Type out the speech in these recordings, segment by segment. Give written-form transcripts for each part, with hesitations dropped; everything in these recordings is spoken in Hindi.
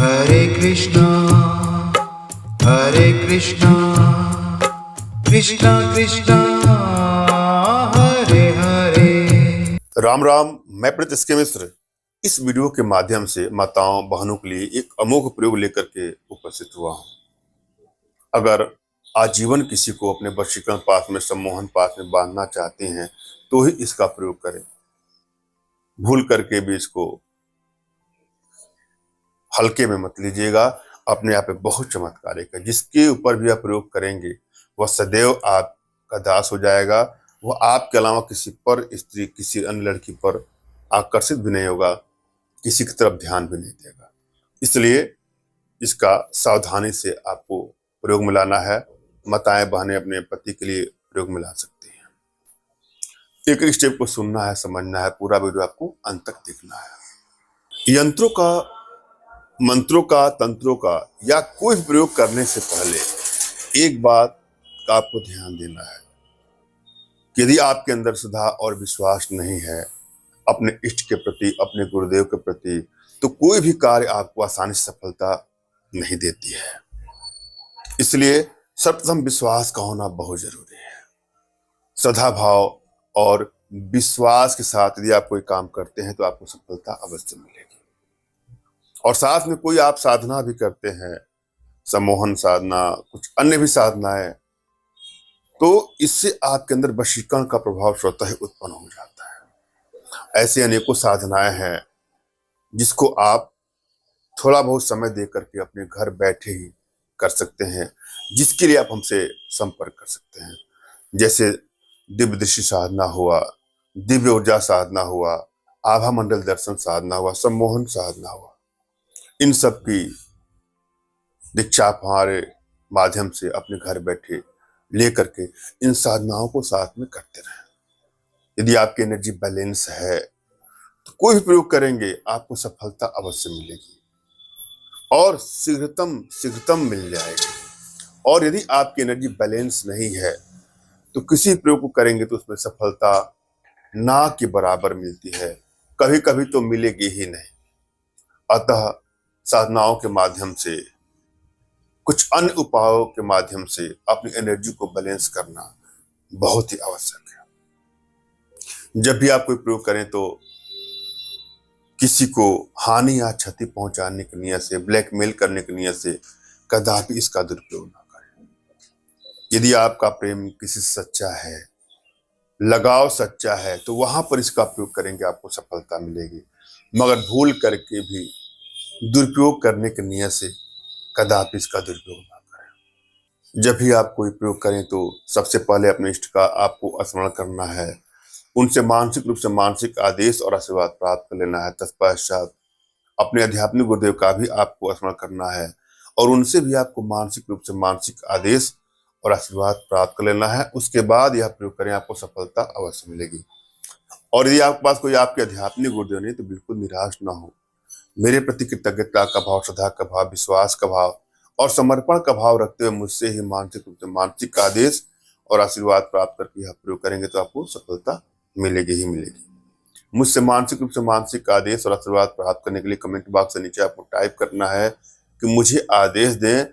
हरे कृष्णा कृष्णा कृष्णा हरे हरे। राम राम। मैं प्रीत एस के मिश्र इस वीडियो के माध्यम से माताओं बहनों के लिए एक अमोघ प्रयोग लेकर के उपस्थित हुआ हूं। अगर आजीवन किसी को अपने वशीकरण पाश में, सम्मोहन पाश में बांधना चाहते हैं तो ही इसका प्रयोग करें। भूल करके भी इसको हल्के में मत लीजिएगा। अपने आप में बहुत चमत्कारिक है। जिसके ऊपर भी आप प्रयोग करेंगे वह सदैव आपका दास हो जाएगा। वह आपके अलावा किसी पर, स्त्री, किसी अन्य लड़की पर आकर्षित भी नहीं होगा, किसी की तरफ ध्यान भी नहीं देगा। इसलिए इसका सावधानी से आपको प्रयोग में लाना है। माताएं बहनें अपने पति के लिए प्रयोग में ला सकती हैं। एक एक स्टेप को सुनना है, समझना है, पूरा वीडियो आपको अंत तक देखना है। यंत्रों का, मंत्रों का, तंत्रों का या कोई भी प्रयोग करने से पहले एक बात का आपको ध्यान देना है। यदि आपके अंदर श्रद्धा और विश्वास नहीं है अपने इष्ट के प्रति, अपने गुरुदेव के प्रति, तो कोई भी कार्य आपको आसानी से सफलता नहीं देती है। इसलिए सर्वप्रथम विश्वास का होना बहुत जरूरी है। श्रद्धा भाव और विश्वास के साथ यदि आप कोई काम करते हैं तो आपको सफलता अवश्य मिलेगी। और साथ में कोई आप साधना भी करते हैं, सम्मोहन साधना, कुछ अन्य भी साधनाएं, तो इससे आपके अंदर वशीकरण का प्रभाव स्वतः ही उत्पन्न हो जाता है। ऐसी अनेकों साधनाएं हैं जिसको आप थोड़ा बहुत समय दे करके अपने घर बैठे ही कर सकते हैं, जिसके लिए आप हमसे संपर्क कर सकते हैं। जैसे दिव्य दृष्टि साधना हुआ, दिव्य ऊर्जा साधना हुआ, आभा मंडल दर्शन साधना हुआ, सम्मोहन साधना हुआ। इन सब की दीक्षा आप हमारे माध्यम से अपने घर बैठे लेकर के इन साधनाओं को साथ में करते रहें। यदि आपकी एनर्जी बैलेंस है तो कोई भी प्रयोग करेंगे आपको सफलता अवश्य मिलेगी और शीघ्रतम मिल जाएगी। और यदि आपकी एनर्जी बैलेंस नहीं है तो किसी प्रयोग को करेंगे तो उसमें सफलता ना के बराबर मिलती है, कभी कभी तो मिलेगी ही नहीं। अतः साधनाओं के माध्यम से, कुछ अन्य उपायों के माध्यम से अपनी एनर्जी को बैलेंस करना बहुत ही आवश्यक है। जब भी आप कोई प्रयोग करें तो किसी को हानि या क्षति पहुंचाने की नियत से, ब्लैकमेल करने की नियत से कदापि इसका दुरुपयोग ना करें। यदि आपका प्रेम किसी से सच्चा है, लगाव सच्चा है, तो वहां पर इसका प्रयोग करेंगे आपको सफलता मिलेगी। मगर भूल करके भी दुरुपयोग करने की नियत से कदापि इसका दुरुपयोग ना करें। जब भी आप कोई प्रयोग करें तो सबसे पहले अपने इष्ट का आपको स्मरण करना है, उनसे मानसिक रूप से मानसिक आदेश और आशीर्वाद प्राप्त कर लेना है। तत्पश्चात अपने आध्यात्मिक गुरुदेव का भी आपको स्मरण करना है और उनसे भी आपको मानसिक रूप से मानसिक आदेश और आशीर्वाद प्राप्त कर लेना है। उसके बाद यह प्रयोग करें, आपको सफलता अवश्य मिलेगी। और यदि आपके पास कोई आपके आध्यात्मिक गुरुदेव नहीं तो बिल्कुल निराश ना हो। मेरे प्रति कृतज्ञता का भाव, श्रद्धा का भाव, विश्वास का भाव और समर्पण का भाव रखते हुए मुझसे ही मानसिक रूप से मानसिक आदेश और आशीर्वाद प्राप्त करके यह प्रयोग करेंगे तो आपको सफलता मिलेगी ही मिलेगी। मुझसे मानसिक रूप से मानसिक आदेश और आशीर्वाद प्राप्त करने के लिए कमेंट बॉक्स से नीचे आपको टाइप करना है कि मुझे आदेश दें,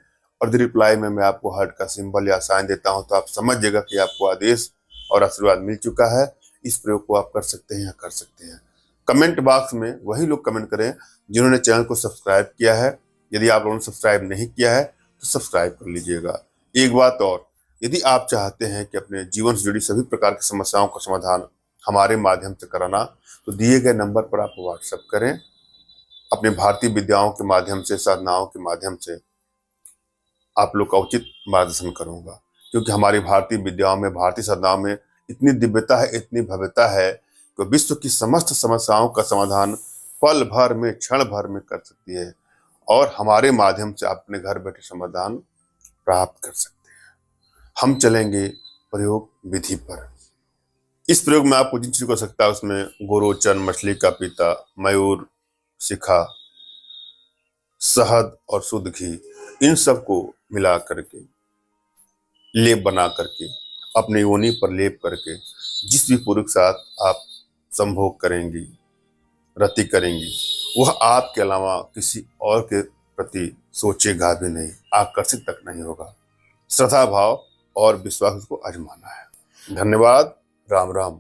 और रिप्लाई में मैं आपको हार्ट का सिंबल या साइन देता हूं तो आप समझ जाएगा कि आपको आदेश और आशीर्वाद मिल चुका है। इस प्रयोग को आप कर सकते हैं या कर सकते हैं। कमेंट बॉक्स में वही लोग कमेंट करें जिन्होंने चैनल को सब्सक्राइब किया है। यदि आप लोगों ने सब्सक्राइब नहीं किया है तो सब्सक्राइब कर लीजिएगा। एक बात और, यदि आप चाहते हैं कि अपने जीवन से जुड़ी सभी प्रकार की समस्याओं का समाधान हमारे माध्यम से कराना तो दिए गए नंबर पर आप व्हाट्सएप करें। अपने भारतीय विद्याओं के माध्यम से, साधनाओं के माध्यम से आप लोग का उचित मार्गदर्शन करूंगा, क्योंकि हमारी भारतीय विद्याओं में, भारतीय साधनाओं में इतनी दिव्यता है, इतनी भव्यता है कि विश्व की समस्त समस्याओं का समाधान पल भर में, क्षण भर में कर सकती है और हमारे माध्यम से आप अपने घर बैठे समाधान प्राप्त कर सकते हैं। हम चलेंगे प्रयोग विधि पर। इस प्रयोग में आपको जिन चीज को सकता है उसमें गोरोचन, मछली का पीता, मयूर शिखा, शहद और शुद्ध घी, इन सबको मिला करके लेप बना करके अपने योनि पर लेप करके जिस भी पुरुष के साथ आप संभोग करेंगी, रति करेंगी, वह आपके अलावा किसी और के प्रति सोचेगा भी नहीं, आकर्षित तक नहीं होगा। श्रद्धा भाव और विश्वास उसको आजमाना है। धन्यवाद। राम राम।